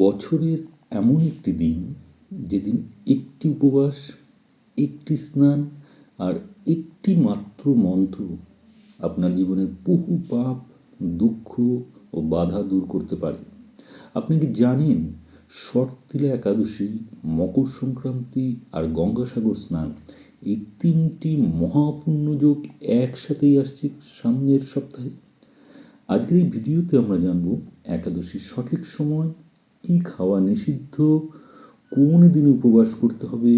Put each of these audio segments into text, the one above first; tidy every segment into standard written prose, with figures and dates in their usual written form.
বছরের এমন একটি দিন যেদিন একটি উপবাস, একটি স্নান আর একটি মাত্র মন্ত্র আপনার জীবনের বহু পাপ, দুঃখ ও বাধা দূর করতে পারে। আপনি কি জানেন, শর্তিলা একাদশী, মকর সংক্রান্তি আর গঙ্গাসাগর স্নান, এই তিনটি মহাপুণ্যযোগ একসাথেই আসছে সামনের সপ্তাহে। আজকের এই ভিডিওতে আমরা জানব একাদশীর সঠিক সময়, কি খাওয়া নিষিদ্ধ, কোন দিনে উপবাস করতে হবে,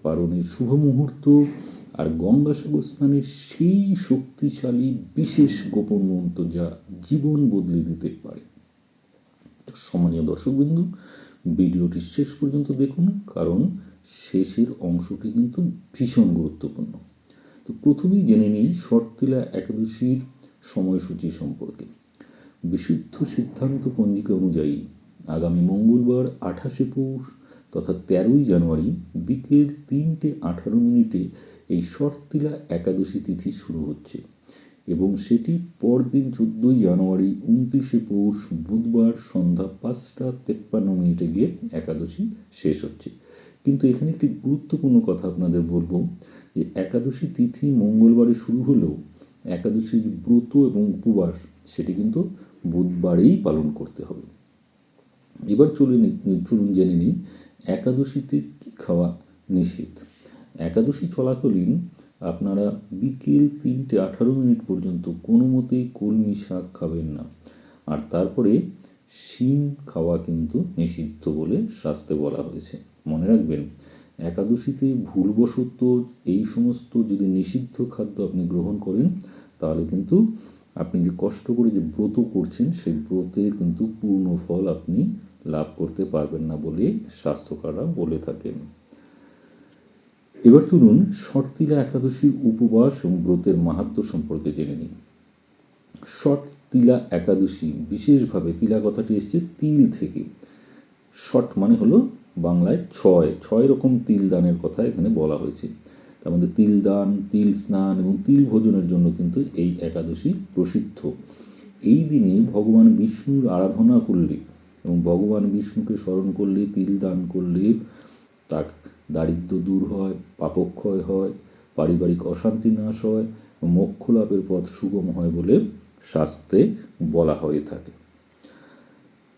পারণের শুভ মুহূর্ত আর গঙ্গাসাগর স্নানের সেই শক্তিশালী বিশেষ গোপন মন্ত্র যা জীবন বদলে দিতে পারে। সম্মানীয় দর্শকবৃন্দ, ভিডিওটি শেষ পর্যন্ত দেখুন, কারণ শেষের অংশটি কিন্তু ভীষণ গুরুত্বপূর্ণ। তো প্রথমেই জেনে নিই শর্তিলা একাদশীর সময়সূচি সম্পর্কে। বিশুদ্ধ সিদ্ধান্ত পঞ্জিকা অনুযায়ী আগামী মঙ্গলবার 28শে পৌষ তথা 13ই জানুয়ারি বিকেল 3:18 এই শর্তিলা একাদশী তিথি শুরু হচ্ছে এবং সেটি পরদিন 14ই জানুয়ারি 29শে পৌষ বুধবার সন্ধ্যা 5:53 গিয়ে একাদশী শেষ হচ্ছে। কিন্তু এখানে একটি গুরুত্বপূর্ণ কথা আপনাদের বলবো যে একাদশী তিথি মঙ্গলবারে শুরু হলেও একাদশীর ব্রত এবং উপবাস সেটি কিন্তু বুধবারেই পালন করতে হবে। এবার চলুন জেনে নিই একাদশীতে কী খাওয়া নিষেধ। একাদশী চলাকালীন আপনারা বিকেল 3:18 পর্যন্ত কোনো মতেই কলমি শাক খাবেন না, আর তারপরে শিম খাওয়া কিন্তু নিষিদ্ধ বলে শাস্ত্রে বলা হয়েছে। মনে রাখবেন, একাদশীতে ভুলবশত এই সমস্ত যদি নিষিদ্ধ খাদ্য আপনি গ্রহণ করেন, তাহলে কিন্তু আপনি যে কষ্ট করে যে ব্রত করছেন সেই ব্রতের কিন্তু পূর্ণ ফল আপনি লাভ করতে পারবেন না বলে শাস্ত্রকাররা বলে থাকেন। এবার চলুন শর্তিলা একাদশীর উপবাস এবং ব্রতের মাহাত্ম্য সম্পর্কে জেনে নিন। শর্তিলা একাদশী, বিশেষভাবে তিলা কথাটি এসছে তিল থেকে। শট মানে হলো বাংলায় ছয় রকম তিল দানের কথা এখানে বলা হয়েছে। তার মধ্যে তিল দান, তিল স্নান এবং তিল ভোজনের জন্য কিন্তু এই একাদশী প্রসিদ্ধ। এই দিনে ভগবান বিষ্ণুর আরাধনা করলে এবং ভগবান বিষ্ণুকে স্মরণ করলে, তিল দান করলে তার দারিদ্র দূর হয়, পাপক্ষয় হয়, পারিবারিক অশান্তি নাশ হয়, মোক্ষ লাভের পথ সুগম হয় বলে শাস্ত্রে বলা হয়ে থাকে।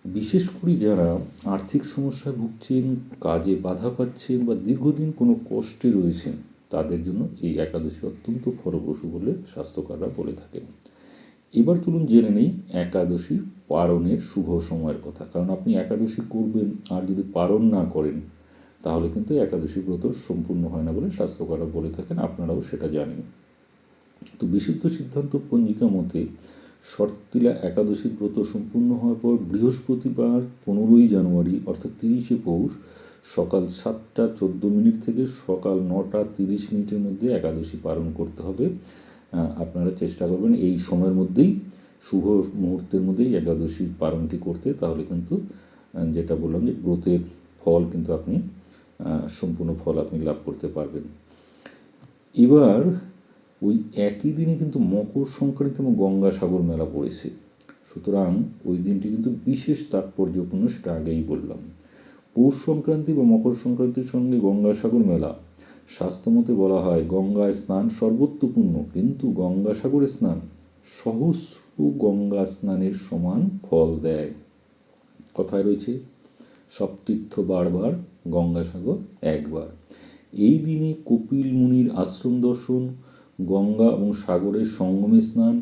বিশেষ করে যারা আর্থিক সমস্যায় ভুগছেন, কাজে বাধা পাচ্ছেন বা দীর্ঘদিন কোনো কষ্টে রয়েছেন, তাদের জন্য এই একাদশী অত্যন্ত ফলপ্রসূ বলে শাস্ত্রকাররা বলে থাকেন। এবার চলুন জেনে নেই একাদশীর পারণের শুভ সময়ের কথা। কারণ আপনি একাদশী করবেন আর যদি পারণ না করেন, তাহলে কিন্তু একাদশী ব্রত সম্পূর্ণ হয় না বলে শাস্ত্রকাররা বলে থাকেন, আপনারাও সেটা জানেন। তো বিশুদ্ধ সিদ্ধান্ত পঞ্জিকা মতে শর্তিলা একাদশী ব্রত সম্পূর্ণ হওয়ার পর বৃহস্পতিবার 15ই জানুয়ারি অর্থাৎ 30শে পৌষ সকাল 7:14 থেকে সকাল 9:30 মধ্যে একাদশী পালন করতে হবে। আপনারা চেষ্টা করবেন এই সময়ের মধ্যেই, শুভ মুহূর্তের মধ্যেই একাদশীর পালনটি করতে, তাহলে কিন্তু যেটা বললাম যে ব্রতের ফল কিন্তু আপনি সম্পূর্ণ ফল আপনি লাভ করতে পারবেন। এবার ওই একই দিনে কিন্তু মকর সংক্রান্তি এবং গঙ্গাসাগর মেলা পড়েছে, সুতরাং ওই দিনটি কিন্তু বিশেষ তাৎপর্যপূর্ণ, সেটা আগেই বললাম। পৌষ সংক্রান্তি বা মকর সংক্রান্তির সঙ্গে গঙ্গাসাগর মেলা, শাস্ত্রমতে বলা হয় গঙ্গায় স্নান সর্বোত্তপূর্ণ, কিন্তু গঙ্গাসাগরে স্নান সহস্র গঙ্গা স্নানের সমান ফল দেয়। কথায় রয়েছে সব তীর্থ বারবার, গঙ্গাসাগর একবার। এই দিনে কপিল মুনির আশ্রম দর্শন, গঙ্গা এবং সাগরের সঙ্গমে স্নান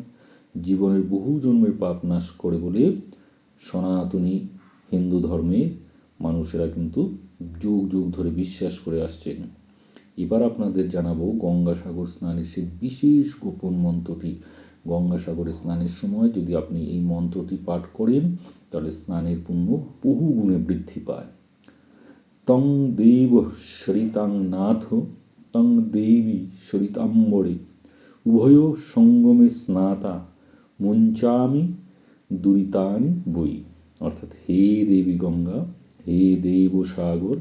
জীবনের বহু জন্মের পাপ নাশ করে বলে সনাতনী হিন্দু ধর্মের মানুষেরা কিন্তু যুগ যুগ ধরে বিশ্বাস করে আসছেন। এবার আপনাদের জানাবো গঙ্গাসাগর স্নানের সেই বিশেষ গোপন মন্ত্রটি। গঙ্গাসাগরে স্নানের সময় যদি আপনি এই মন্ত্রটি পাঠ করেন, তাহলে স্নানের পুণ্য বহু গুণে বৃদ্ধি পায়। তং দেব সরিতাং নাথ, তং দেবী সরিতাম্বরে, উভয় সঙ্গমে স্নাতা মুঞ্চামি দুরিতানি বই। অর্থাৎ হে দেবী গঙ্গা, হে দেব সাগর,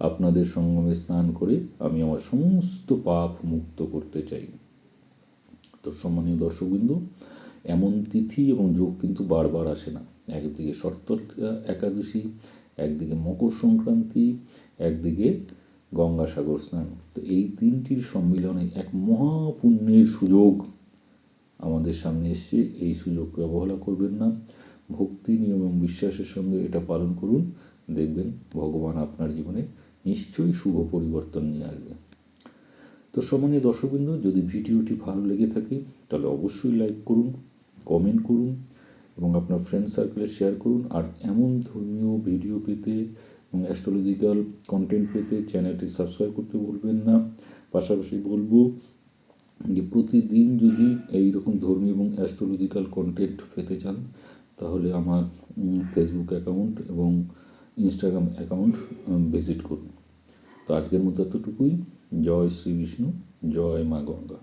আপনাদের সঙ্গমে স্নান করে আমি আমার সমস্ত পাপ মুক্ত করতে চাই। তো সম্মানীয় দর্শকবৃন্দ, এমন তিথি এবং যোগ কিন্তু বারবার আসে না। একদিকে শর্তিলা একাদশী, একদিকে মকর সংক্রান্তি, একদিকে গঙ্গাসাগর স্নান। তো এই তিনটির সম্মিলনে এক মহাপুণ্যের সুযোগ আমাদের সামনে এসছে। এই সুযোগকে অবহেলা করবেন না, ভক্তি, নিয়ম এবং বিশ্বাসের সঙ্গে এটা পালন করুন, দেখবেন ভগবান আপনার জীবনে নিশ্চয়ই শুভ পরিবর্তন নিয়ে আসবে। তো সম্মানীয় দর্শকবৃন্দ, যদি ভিডিওটি ভালো লেগে থাকে তাহলে অবশ্যই লাইক করুন, কমেন্ট করুন এবং আপনার ফ্রেন্ড সার্কেলে শেয়ার করুন। আর এমন ধর্মীয় ভিডিও পেতে এবং অ্যাস্ট্রোলজিক্যাল কন্টেন্ট পেতে চ্যানেলটি সাবস্ক্রাইব করতে ভুলবেন না। পাশাপাশি বলবো যে প্রতিদিন যদি এই রকম ধর্মীয় এবং অ্যাস্ট্রোলজিক্যাল কন্টেন্ট পেতে চান তাহলে আমার ফেসবুক অ্যাকাউন্ট এবং ইনস্টাগ্রাম অ্যাকাউন্ট ভিজিট করুন। তো আজকের মতো এতটুকুই। জয় শ্রী বিষ্ণু, জয় মা গঙ্গা।